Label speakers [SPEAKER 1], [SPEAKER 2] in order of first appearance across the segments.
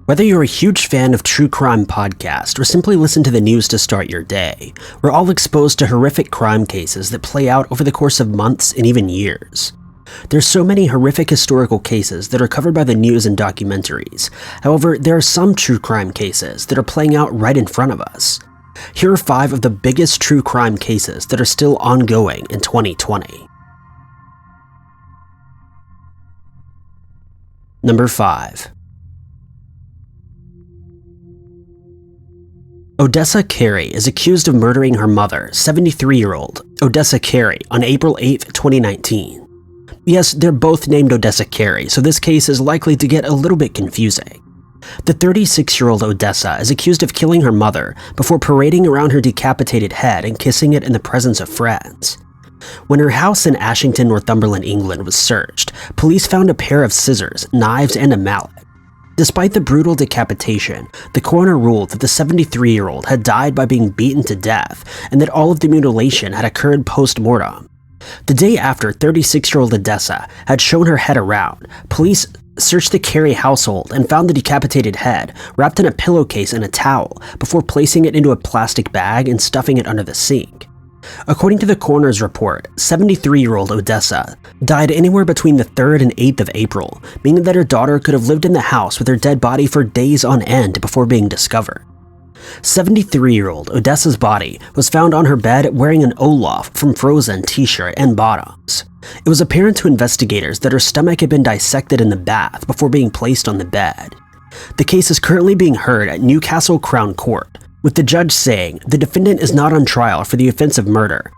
[SPEAKER 1] Whether you're a huge fan of true crime podcasts or simply listen to the news to start your day, we're all exposed to horrific crime cases that play out over the course of months and even years. There's so many horrific historical cases that are covered by the news and documentaries. However, there are some true crime cases that are playing out right in front of us. Here are 5 of the biggest true crime cases that are still ongoing in 2020. Number 5. Odessa Carey is accused of murdering her mother, 73-year-old Odessa Carey, on April 8, 2019. Yes, they're both named Odessa Carey, so this case is likely to get a little bit confusing. The 36-year-old Odessa is accused of killing her mother before parading around her decapitated head and kissing it in the presence of friends. When her house in Ashington, Northumberland, England was searched, police found a pair of scissors, knives, and a mallet. Despite the brutal decapitation, the coroner ruled that the 73-year-old had died by being beaten to death and that all of the mutilation had occurred post-mortem. The day after 36-year-old Odessa had shown her head around, police searched the Carey household and found the decapitated head wrapped in a pillowcase and a towel before placing it into a plastic bag and stuffing it under the sink. According to the coroner's report, 73-year-old Odessa died anywhere between the 3rd and 8th of April, meaning that her daughter could have lived in the house with her dead body for days on end before being discovered. 73-year-old Odessa's body was found on her bed wearing an Olaf from Frozen t-shirt and bottoms. It was apparent to investigators that her stomach had been dissected in the bath before being placed on the bed. The case is currently being heard at Newcastle Crown Court, with the judge saying the defendant is not on trial for the offense of murder,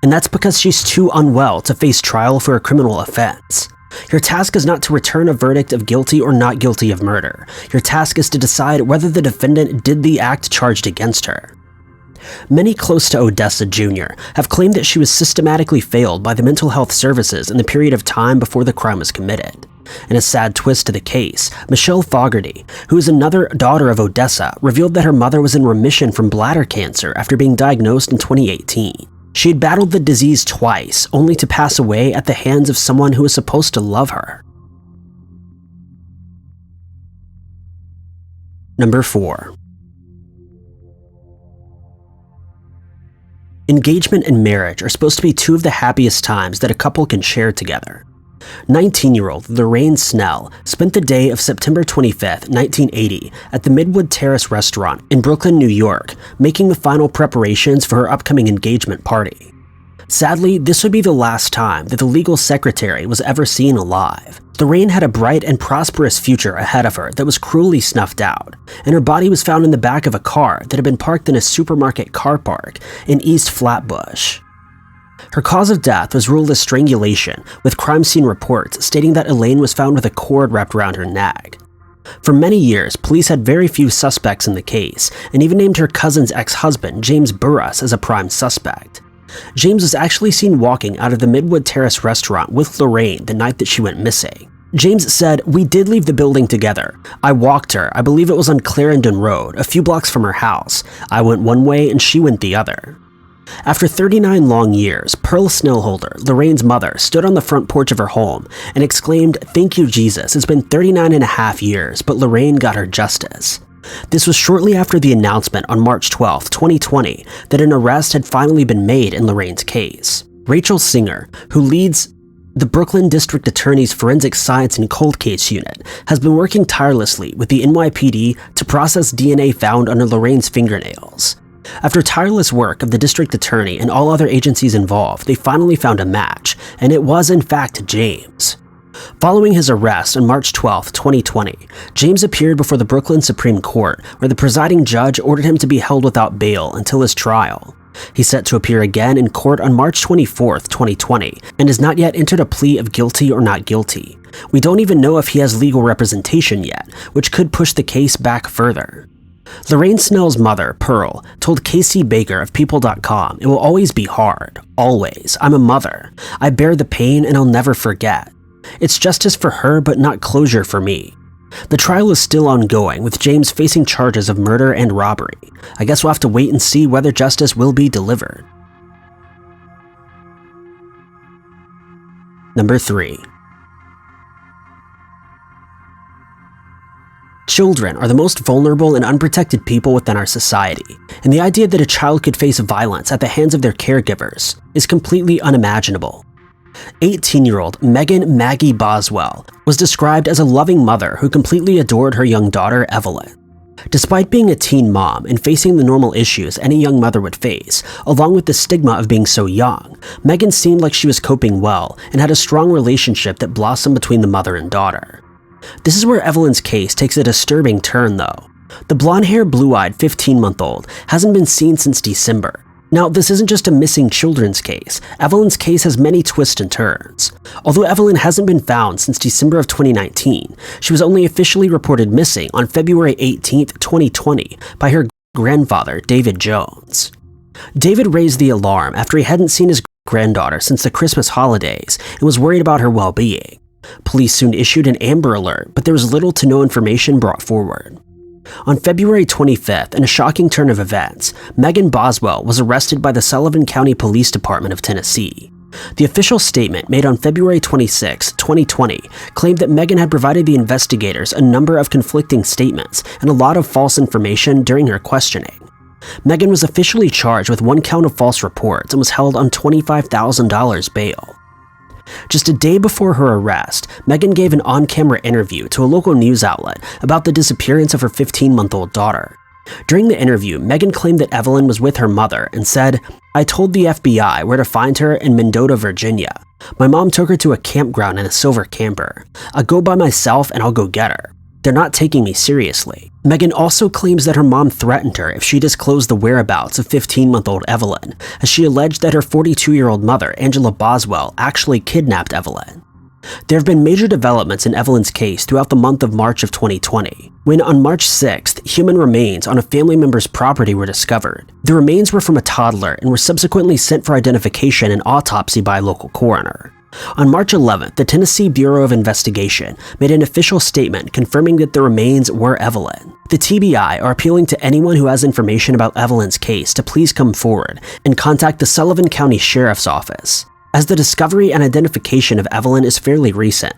[SPEAKER 1] and that's because she's too unwell to face trial for a criminal offense. Your task is not to return a verdict of guilty or not guilty of murder. Your task is to decide whether the defendant did the act charged against her. Many close to Odessa Jr. have claimed that she was systematically failed by the mental health services in the period of time before the crime was committed. In a sad twist to the case, Michelle Fogarty, who is another daughter of Odessa, revealed that her mother was in remission from bladder cancer after being diagnosed in 2018. She had battled the disease twice, only to pass away at the hands of someone who was supposed to love her. Number 4. Engagement and marriage are supposed to be 2 of the happiest times that a couple can share together. 19-year-old Lorraine Snell spent the day of September 25, 1980 at the Midwood Terrace restaurant in Brooklyn, New York, making the final preparations for her upcoming engagement party. Sadly, this would be the last time that the legal secretary was ever seen alive. Lorraine had a bright and prosperous future ahead of her that was cruelly snuffed out, and her body was found in the back of a car that had been parked in a supermarket car park in East Flatbush. Her cause of death was ruled as strangulation, with crime scene reports stating that Elaine was found with a cord wrapped around her neck. For many years, police had very few suspects in the case, and even named her cousin's ex-husband, James Burruss, as a prime suspect. James was actually seen walking out of the Midwood Terrace restaurant with Lorraine the night that she went missing. James said, "We did leave the building together. I walked her. I believe it was on Clarendon Road, a few blocks from her house. I went one way and she went the other." After 39 long years, Pearl Snellholder, Lorraine's mother, stood on the front porch of her home and exclaimed, "Thank you, Jesus. It's been 39 and a half years, but Lorraine got her justice." This was shortly after the announcement on March 12, 2020, that an arrest had finally been made in Lorraine's case. Rachel Singer, who leads the Brooklyn District Attorney's Forensic Science and Cold Case Unit, has been working tirelessly with the NYPD to process DNA found under Lorraine's fingernails. After tireless work of the district attorney and all other agencies involved, they finally found a match, and it was in fact James. Following his arrest on March 12, 2020, James appeared before the Brooklyn Supreme Court, where the presiding judge ordered him to be held without bail until his trial. He's set to appear again in court on March 24, 2020, and has not yet entered a plea of guilty or not guilty. We don't even know if he has legal representation yet, which could push the case back further. Lorraine Snell's mother, Pearl, told Casey Baker of People.com, "It will always be hard. Always. I'm a mother. I bear the pain and I'll never forget. It's justice for her, but not closure for me." The trial is still ongoing, with James facing charges of murder and robbery. I guess we'll have to wait and see whether justice will be delivered. Number 3. Children are the most vulnerable and unprotected people within our society, and the idea that a child could face violence at the hands of their caregivers is completely unimaginable. 18-year-old Megan Maggie Boswell was described as a loving mother who completely adored her young daughter, Evelyn. Despite being a teen mom and facing the normal issues any young mother would face, along with the stigma of being so young, Megan seemed like she was coping well and had a strong relationship that blossomed between the mother and daughter. This is where Evelyn's case takes a disturbing turn, though. The blonde-haired, blue-eyed 15-month-old hasn't been seen since December. Now, this isn't just a missing children's case. Evelyn's case has many twists and turns. Although Evelyn hasn't been found since December of 2019, she was only officially reported missing on February 18, 2020 by her grandfather, David Jones. David raised the alarm after he hadn't seen his granddaughter since the Christmas holidays and was worried about her well-being. Police soon issued an Amber Alert, but there was little to no information brought forward. On February 25th, in a shocking turn of events, Megan Boswell was arrested by the Sullivan County Police Department of Tennessee. The official statement made on February 26, 2020, claimed that Megan had provided the investigators a number of conflicting statements and a lot of false information during her questioning. Megan was officially charged with 1 count of false reports and was held on $25,000 bail. Just a day before her arrest, Megan gave an on-camera interview to a local news outlet about the disappearance of her 15-month-old daughter. During the interview, Megan claimed that Evelyn was with her mother and said, "I told the FBI where to find her in Mendota, Virginia. My mom took her to a campground in a silver camper. I'll go by myself and I'll go get her. They're not taking me seriously." Megan also claims that her mom threatened her if she disclosed the whereabouts of 15-month-old Evelyn, as she alleged that her 42-year-old mother, Angela Boswell, actually kidnapped Evelyn. There have been major developments in Evelyn's case throughout the month of March of 2020, when on March 6th, human remains on a family member's property were discovered. The remains were from a toddler and were subsequently sent for identification and autopsy by a local coroner. On March 11th, the Tennessee Bureau of Investigation made an official statement confirming that the remains were Evelyn. The TBI are appealing to anyone who has information about Evelyn's case to please come forward and contact the Sullivan County Sheriff's Office, as the discovery and identification of Evelyn is fairly recent.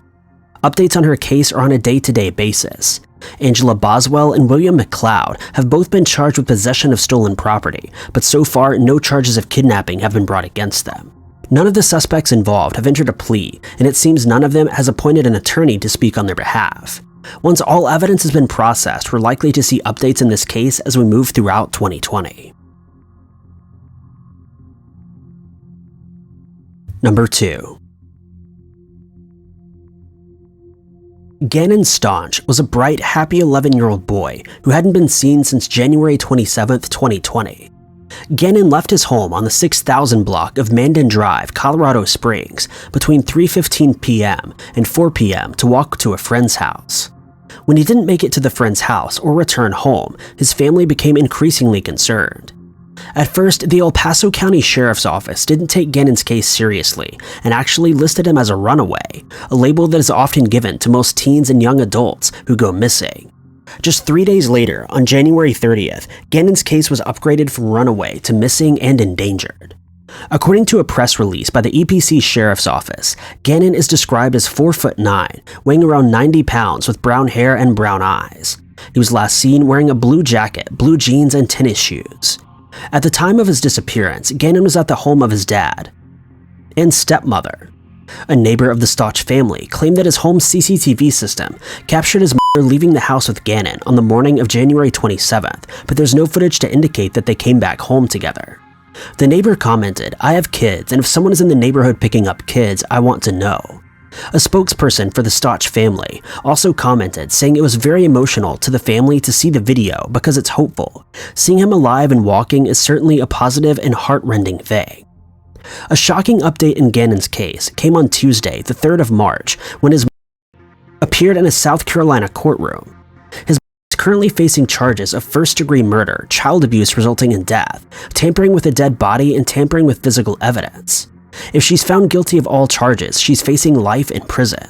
[SPEAKER 1] Updates on her case are on a day-to-day basis. Angela Boswell and William McLeod have both been charged with possession of stolen property, but so far no charges of kidnapping have been brought against them. None of the suspects involved have entered a plea, and it seems none of them has appointed an attorney to speak on their behalf. Once all evidence has been processed, we're likely to see updates in this case as we move throughout 2020. Number 2. Gannon Staunch was a bright, happy 11-year-old boy who hadn't been seen since January 27, 2020. Gannon left his home on the 6000 block of Mandan Drive, Colorado Springs, between 3:15 p.m. and 4 p.m. to walk to a friend's house. When he didn't make it to the friend's house or return home, his family became increasingly concerned. At first, the El Paso County Sheriff's Office didn't take Gannon's case seriously and actually listed him as a runaway, a label that is often given to most teens and young adults who go missing. Just 3 days later, on January 30th, Gannon's case was upgraded from runaway to missing and endangered. According to a press release by the EPC Sheriff's Office, Gannon is described as 4'9", weighing around 90 pounds with brown hair and brown eyes. He was last seen wearing a blue jacket, blue jeans, and tennis shoes. At the time of his disappearance, Gannon was at the home of his dad and stepmother. A neighbor of the Staunch family claimed that his home's CCTV system captured his mother leaving the house with Gannon on the morning of January 27th, but there's no footage to indicate that they came back home together. The neighbor commented, "I have kids, and if someone is in the neighborhood picking up kids, I want to know." A spokesperson for the Staunch family also commented, saying it was very emotional to the family to see the video because it's hopeful. Seeing him alive and walking is certainly a positive and heart-rending thing. A shocking update in Gannon's case came on Tuesday, the 3rd of March, when his appeared in a South Carolina courtroom. His is currently facing charges of first-degree murder, child abuse resulting in death, tampering with a dead body, and tampering with physical evidence. If she's found guilty of all charges, she's facing life in prison.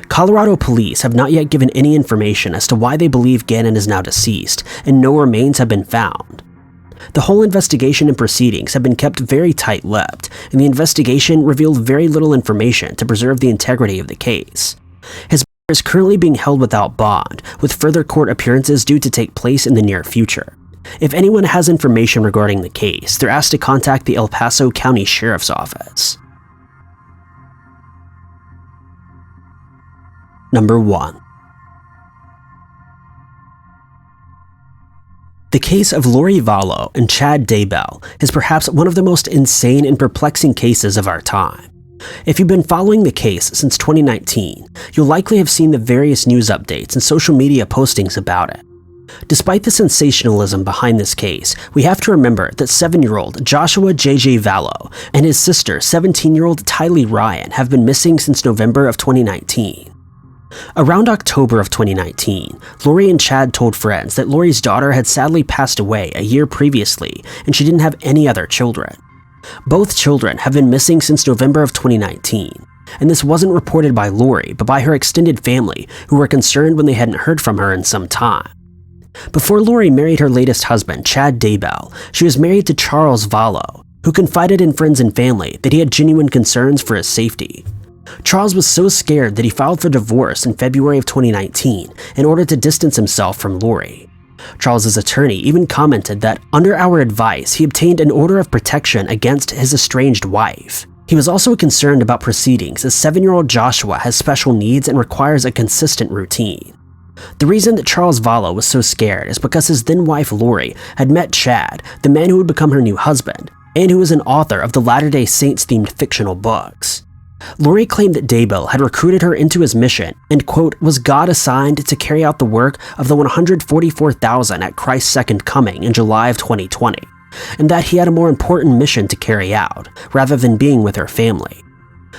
[SPEAKER 1] Colorado police have not yet given any information as to why they believe Gannon is now deceased, and no remains have been found. The whole investigation and proceedings have been kept very tight-lipped, and the investigation revealed very little information to preserve the integrity of the case. His is currently being held without bond, with further court appearances due to take place in the near future. If anyone has information regarding the case, they're asked to contact the El Paso County Sheriff's Office. Number 1. The case of Lori Vallow and Chad Daybell is perhaps one of the most insane and perplexing cases of our time. If you've been following the case since 2019, you'll likely have seen the various news updates and social media postings about it. Despite the sensationalism behind this case, we have to remember that 7-year-old Joshua J.J. Vallow and his sister 17-year-old Tylee Ryan have been missing since November of 2019. Around October of 2019, Lori and Chad told friends that Lori's daughter had sadly passed away a year previously and she didn't have any other children. Both children have been missing since November of 2019, and this wasn't reported by Lori but by her extended family, who were concerned when they hadn't heard from her in some time. Before Lori married her latest husband, Chad Daybell, she was married to Charles Vallow, who confided in friends and family that he had genuine concerns for his safety. Charles was so scared that he filed for divorce in February of 2019 in order to distance himself from Lori. Charles's attorney even commented that, under our advice, he obtained an order of protection against his estranged wife. He was also concerned about proceedings as 7-year-old Joshua has special needs and requires a consistent routine. The reason that Charles Vallow was so scared is because his then-wife Lori had met Chad, the man who would become her new husband, and who was an author of the Latter-day Saints-themed fictional books. Lori claimed that Daybell had recruited her into his mission and, quote, was God assigned to carry out the work of the 144,000 at Christ's second coming in July of 2020, and that he had a more important mission to carry out, rather than being with her family.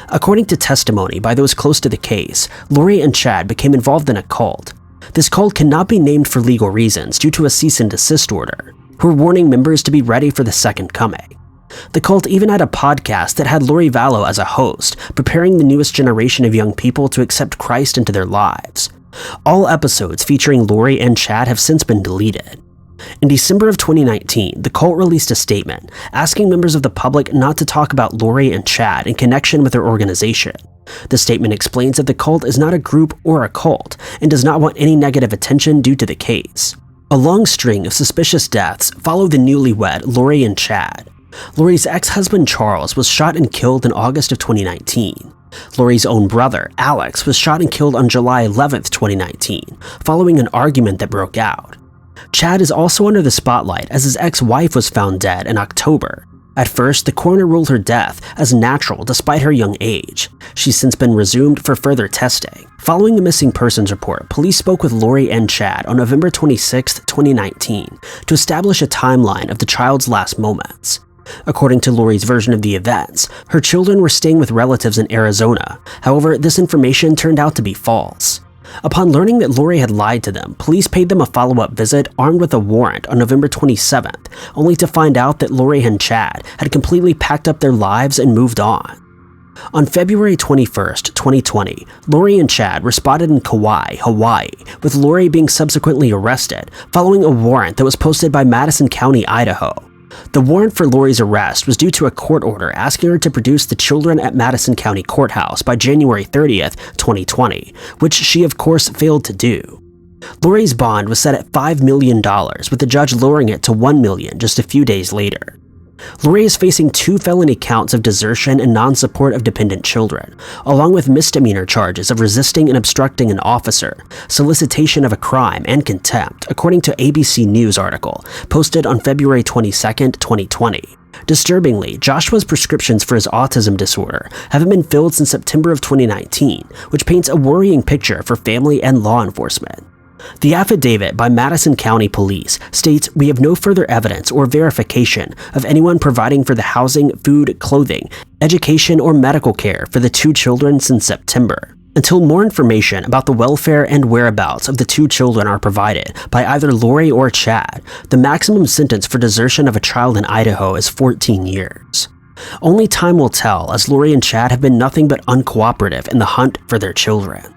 [SPEAKER 1] According to testimony by those close to the case, Lori and Chad became involved in a cult. This cult cannot be named for legal reasons due to a cease and desist order, who were warning members to be ready for the second coming. The cult even had a podcast that had Lori Vallow as a host, preparing the newest generation of young people to accept Christ into their lives. All episodes featuring Lori and Chad have since been deleted. In December of 2019, the cult released a statement asking members of the public not to talk about Lori and Chad in connection with their organization. The statement explains that the cult is not a group or a cult and does not want any negative attention due to the case. A long string of suspicious deaths followed the newlywed Lori and Chad. Lori's ex-husband Charles was shot and killed in August of 2019. Lori's own brother, Alex, was shot and killed on July 11, 2019, following an argument that broke out. Chad is also under the spotlight as his ex-wife was found dead in October. At first, the coroner ruled her death as natural despite her young age. She's since been resumed for further testing. Following the missing persons report, police spoke with Lori and Chad on November 26, 2019, to establish a timeline of the child's last moments. According to Lori's version of the events, her children were staying with relatives in Arizona. However, this information turned out to be false. Upon learning that Lori had lied to them, police paid them a follow-up visit armed with a warrant on November 27th, only to find out that Lori and Chad had completely packed up their lives and moved on. On February 21st, 2020, Lori and Chad were spotted in Kauai, Hawaii, with Lori being subsequently arrested following a warrant that was posted by Madison County, Idaho. The warrant for Lori's arrest was due to a court order asking her to produce the children at Madison County Courthouse by January 30th, 2020, which she of course failed to do. Lori's bond was set at $5 million, with the judge lowering it to $1 million just a few days later. Lori is facing 2 felony counts of desertion and non-support of dependent children, along with misdemeanor charges of resisting and obstructing an officer, solicitation of a crime, and contempt, according to ABC News article posted on February 22, 2020. Disturbingly, Joshua's prescriptions for his autism disorder haven't been filled since September of 2019, which paints a worrying picture for family and law enforcement. The affidavit by Madison County Police states we have no further evidence or verification of anyone providing for the housing, food, clothing, education, or medical care for the 2 children since September, until more information about the welfare and whereabouts of the 2 children are provided by either Lori or Chad. The maximum sentence for desertion of a child in Idaho is 14 years. Only time will tell, as Lori and Chad have been nothing but uncooperative in the hunt for their children.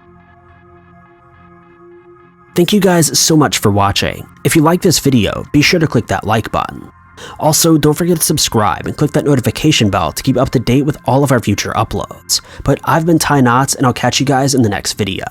[SPEAKER 1] Thank you guys so much for watching. If you like this video, be sure to click that like button. Also, don't forget to subscribe and click that notification bell to keep up to date with all of our future uploads. But I've been Ty Knotts, and I'll catch you guys in the next video.